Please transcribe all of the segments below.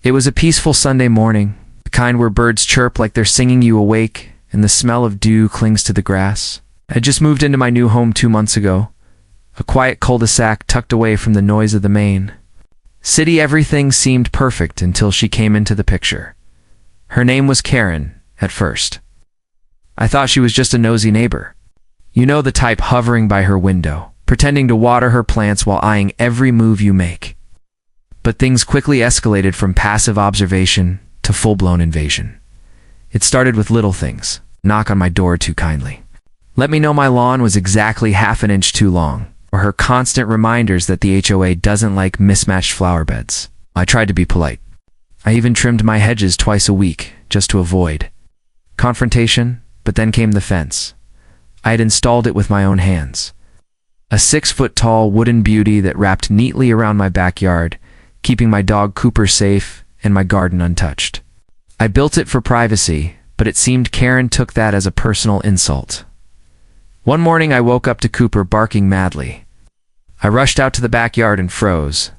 It was a peaceful Sunday morning, the kind where birds chirp like they're singing you awake, and the smell of dew clings to the grass. I had just moved into my new home 2 months ago, a quiet cul-de-sac tucked away from the noise of the main. City everything seemed perfect until she came into the picture. Her name was Karen, at first. I thought she was just a nosy neighbor. You know, the type hovering by her window, pretending to water her plants while eyeing every move you make. But things quickly escalated from passive observation to full-blown invasion. It started with little things. Knock on my door too kindly. Let me know my lawn was exactly half an inch too long, or her constant reminders that the HOA doesn't like mismatched flower beds. I tried to be polite. I even trimmed my hedges twice a week, just to avoid confrontation, but then came the fence. I had installed it with my own hands. A 6-foot-tall wooden beauty that wrapped neatly around my backyard, keeping my dog Cooper safe and my garden untouched. I built it for privacy, but it seemed Karen took that as a personal insult. One morning I woke up to Cooper barking madly. I rushed out to the backyard and froze.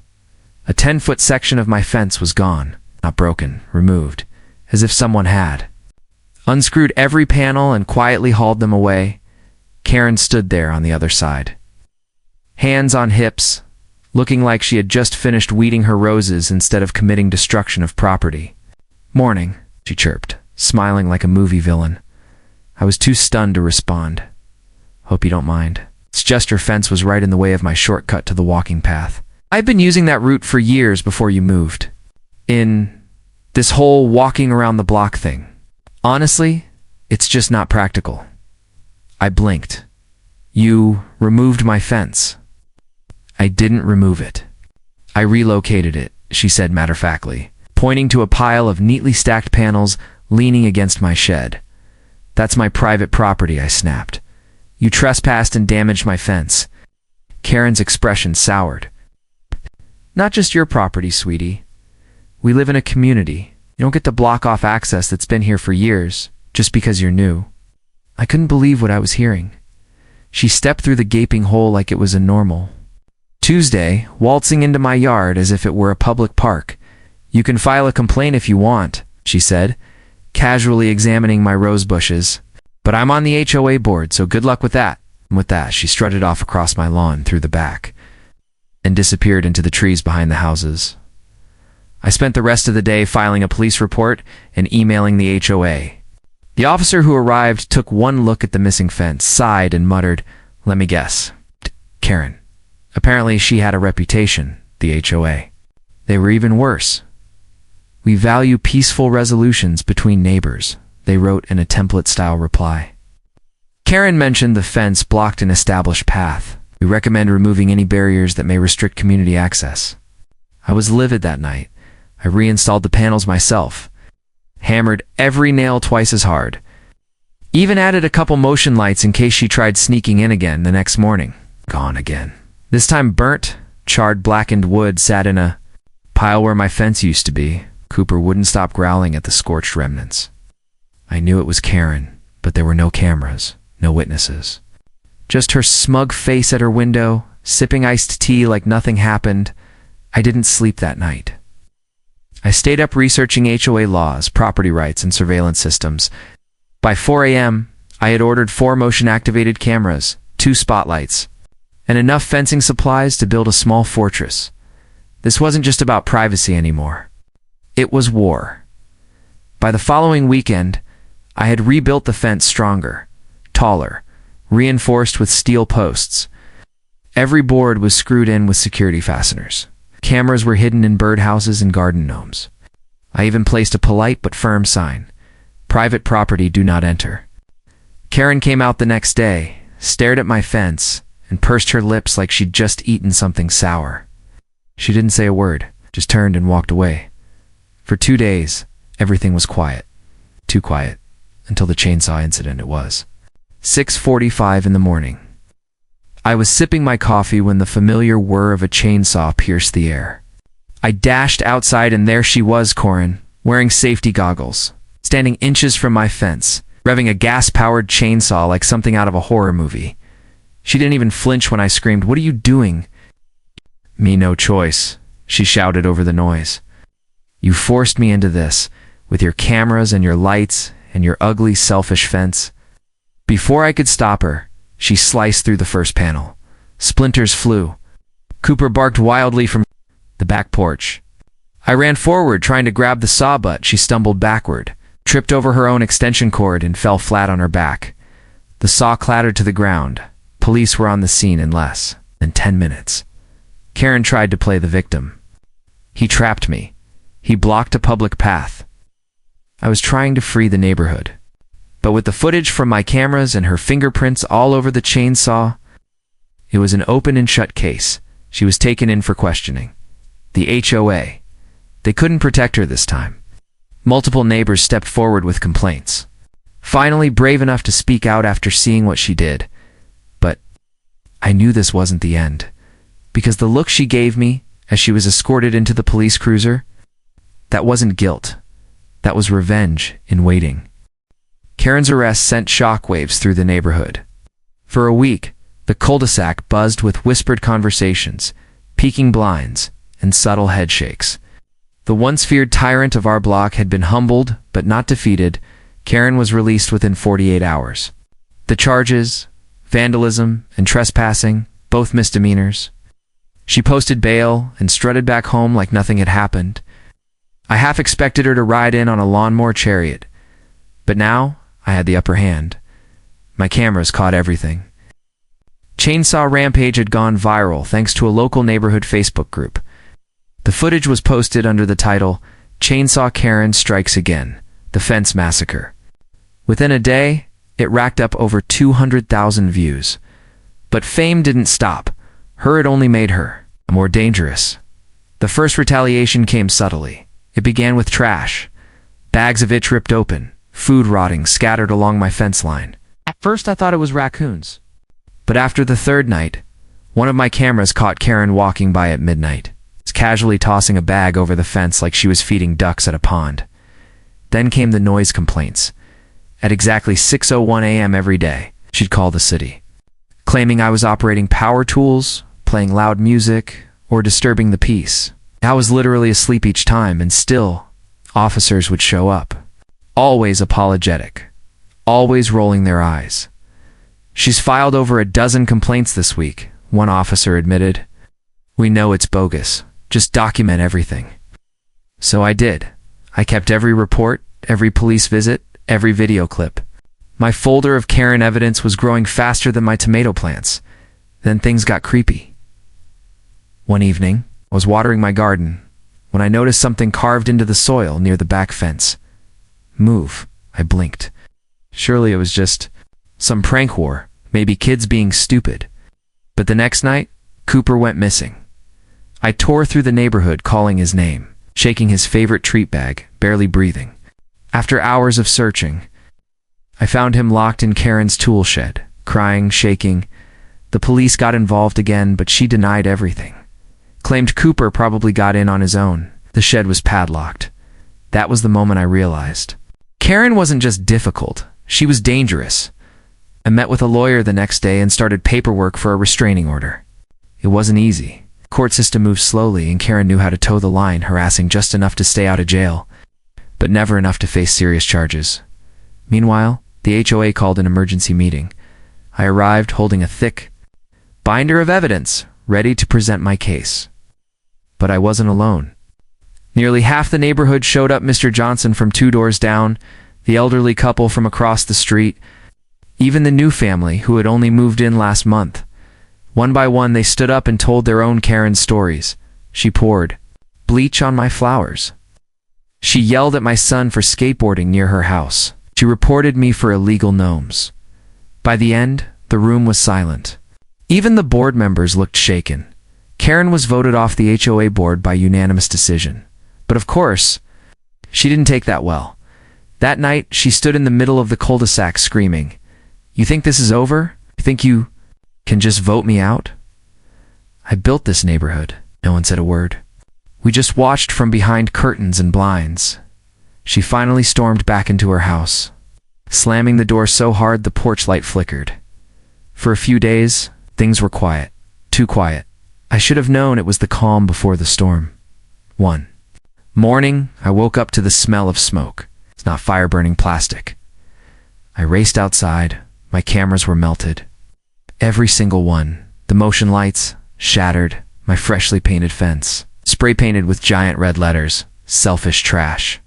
A 10-foot section of my fence was gone, not broken, removed, as if someone had. Unscrewed every panel and quietly hauled them away. Karen stood there on the other side. Hands on hips, looking like she had just finished weeding her roses instead of committing destruction of property. "Morning," she chirped, smiling like a movie villain. I was too stunned to respond. "Hope you don't mind. It's just your fence was right in the way of my shortcut to the walking path. I've been using that route for years before you moved. In this whole walking around the block thing. Honestly, it's just not practical." I blinked. "You removed my fence." "I didn't remove it. I relocated it," she said matter-of-factly, pointing to a pile of neatly stacked panels leaning against my shed. "That's my private property," I snapped. "You trespassed and damaged my fence." Karen's expression soured. "Not just your property, sweetie. We live in a community. You don't get to block off access that's been here for years, just because you're new." I couldn't believe what I was hearing. She stepped through the gaping hole like it was a normal. Tuesday, waltzing into my yard as if it were a public park. "You can file a complaint if you want," she said, casually examining my rose bushes. "But I'm on the HOA board, so good luck with that." And with that, she strutted off across my lawn through the back and disappeared into the trees behind the houses. I spent the rest of the day filing a police report and emailing the HOA. The officer who arrived took one look at the missing fence, sighed, and muttered, "Let me guess. Karen." Apparently she had a reputation, the HOA. They were even worse. "We value peaceful resolutions between neighbors," they wrote in a template-style reply. Karen mentioned the fence blocked an established path. "We recommend removing any barriers that may restrict community access." I was livid that night. I reinstalled the panels myself, hammered every nail twice as hard, even added a couple motion lights in case she tried sneaking in again the next morning. Gone again. This time burnt, charred, blackened wood sat in a pile where my fence used to be. Cooper wouldn't stop growling at the scorched remnants. I knew it was Karen, but there were no cameras, no witnesses. Just her smug face at her window, sipping iced tea like nothing happened. I didn't sleep that night. I stayed up researching HOA laws, property rights, and surveillance systems. By 4 a.m., I had ordered 4 motion-activated cameras, 2 spotlights, and enough fencing supplies to build a small fortress. This wasn't just about privacy anymore. It was war. By the following weekend, I had rebuilt the fence stronger, taller, reinforced with steel posts. Every board was screwed in with security fasteners. Cameras were hidden in birdhouses and garden gnomes. I even placed a polite but firm sign: "Private property, do not enter." Karen came out the next day, stared at my fence, and pursed her lips like she'd just eaten something sour. She didn't say a word, just turned and walked away. For 2 days, everything was quiet. Too quiet, until the chainsaw incident it was. 6:45 in the morning. I was sipping my coffee when the familiar whir of a chainsaw pierced the air. I dashed outside and there she was, Corin, wearing safety goggles, standing inches from my fence, revving a gas-powered chainsaw like something out of a horror movie. She didn't even flinch when I screamed, "What are you doing?" "Me no choice," she shouted over the noise. You forced me into this, with your cameras and your lights and your ugly, selfish fence. Before I could stop her, she sliced through the first panel. Splinters flew. Cooper barked wildly from the back porch. I ran forward, trying to grab the saw butt. She stumbled backward, tripped over her own extension cord, and fell flat on her back. The saw clattered to the ground. Police were on the scene in less than 10 minutes. Karen tried to play the victim. He trapped me. He blocked a public path. I was trying to free the neighborhood. But with the footage from my cameras and her fingerprints all over the chainsaw, it was an open and shut case. She was taken in for questioning. The HOA. They couldn't protect her this time. Multiple neighbors stepped forward with complaints. Finally brave enough to speak out after seeing what she did. But I knew this wasn't the end. Because the look she gave me as she was escorted into the police cruiser, that wasn't guilt. That was revenge in waiting. Karen's arrest sent shockwaves through the neighborhood. For a week, the cul-de-sac buzzed with whispered conversations, peeking blinds, and subtle headshakes. The once feared tyrant of our block had been humbled, but not defeated. Karen was released within 48 hours. The charges, vandalism and trespassing, both misdemeanors. She posted bail and strutted back home like nothing had happened. I half expected her to ride in on a lawnmower chariot. But now, I had the upper hand. My cameras caught everything. Chainsaw Rampage had gone viral thanks to a local neighborhood Facebook group. The footage was posted under the title, Chainsaw Karen Strikes Again, The Fence Massacre. Within a day, it racked up over 200,000 views. But fame didn't stop. Her had only made her more dangerous. The first retaliation came subtly. It began with trash. Bags of it ripped open, food rotting scattered along my fence line. At first I thought it was raccoons. But after the third night, one of my cameras caught Karen walking by at midnight, casually tossing a bag over the fence like she was feeding ducks at a pond. Then came the noise complaints. At exactly 6:01 a.m. every day, she'd call the city, claiming I was operating power tools, playing loud music, or disturbing the peace. I was literally asleep each time, and still, officers would show up. Always apologetic. Always rolling their eyes. She's filed over a dozen complaints this week, one officer admitted. We know it's bogus. Just document everything. So I did. I kept every report, every police visit, every video clip. My folder of Karen evidence was growing faster than my tomato plants. Then things got creepy. One evening, I was watering my garden when I noticed something carved into the soil near the back fence. Move. I blinked. Surely it was just some prank war, maybe kids being stupid. But the next night, Cooper went missing. I tore through the neighborhood calling his name, shaking his favorite treat bag, barely breathing. After hours of searching, I found him locked in Karen's tool shed, crying, shaking. The police got involved again, but she denied everything. Claimed Cooper probably got in on his own. The shed was padlocked. That was the moment I realized. Karen wasn't just difficult, she was dangerous. I met with a lawyer the next day and started paperwork for a restraining order. It wasn't easy. The court system moved slowly, and Karen knew how to toe the line, harassing just enough to stay out of jail, but never enough to face serious charges. Meanwhile, the HOA called an emergency meeting. I arrived holding a thick binder of evidence, ready to present my case. But I wasn't alone. Nearly half the neighborhood showed up. Mr. Johnson from 2 doors down, the elderly couple from across the street, even the new family who had only moved in last month. One by one, they stood up and told their own Karen stories. She poured bleach on my flowers. She yelled at my son for skateboarding near her house. She reported me for illegal gnomes. By the end, the room was silent. Even the board members looked shaken. Karen was voted off the HOA board by unanimous decision. But of course, she didn't take that well. That night, she stood in the middle of the cul-de-sac screaming, "You think this is over? You think you can just vote me out?" I built this neighborhood. No one said a word. We just watched from behind curtains and blinds. She finally stormed back into her house, slamming the door so hard the porch light flickered. For a few days, things were quiet. Too quiet. I should have known it was the calm before the storm. 1. Morning, I woke up to the smell of smoke. It's not fire burning plastic. I raced outside. My cameras were melted. Every single one. The motion lights, shattered. My freshly painted fence, spray painted with giant red letters, selfish trash.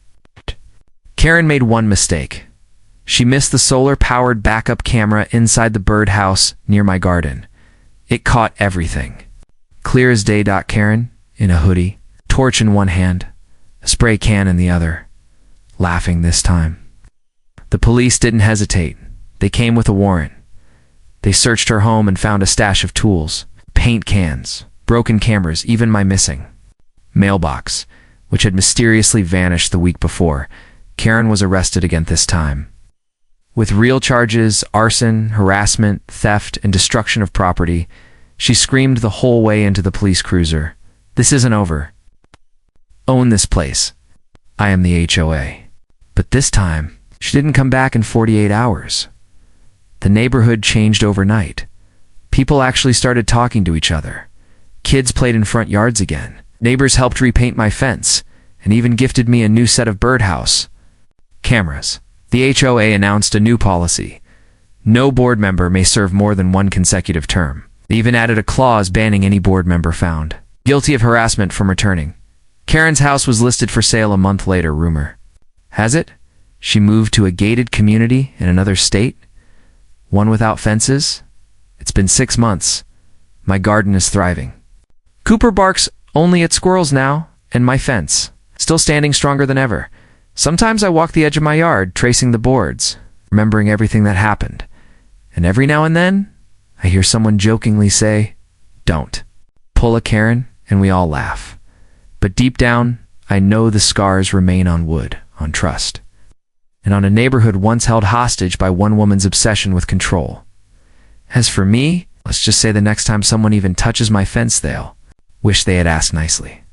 Karen made one mistake. She missed the solar-powered backup camera inside the birdhouse near my garden. It caught everything. Clear as day. Karen, in a hoodie, torch in one hand, a spray can in the other, laughing this time. The police didn't hesitate. They came with a warrant. They searched her home and found a stash of tools, paint cans, broken cameras, even my missing mailbox, which had mysteriously vanished the week before. Karen was arrested again this time, with real charges: arson, harassment, theft, and destruction of property. She screamed the whole way into the police cruiser, "This isn't over. Own this place. I am the HOA." But this time, she didn't come back in 48 hours. The neighborhood changed overnight. People actually started talking to each other. Kids played in front yards again. Neighbors helped repaint my fence and even gifted me a new set of birdhouse cameras. The HOA announced a new policy. No board member may serve more than one consecutive term. They even added a clause banning any board member found guilty of harassment from returning. Karen's house was listed for sale a month later. Rumor has it she moved to a gated community in another state, one without fences. It's been 6 months. My garden is thriving. Cooper barks only at squirrels now, and my fence, still standing stronger than ever. Sometimes I walk the edge of my yard, tracing the boards, remembering everything that happened. And every now and then, I hear someone jokingly say, "Don't." Pull a Karen, and we all laugh. But deep down, I know the scars remain on wood, on trust, and on a neighborhood once held hostage by one woman's obsession with control. As for me, let's just say the next time someone even touches my fence, they'll wish they had asked nicely.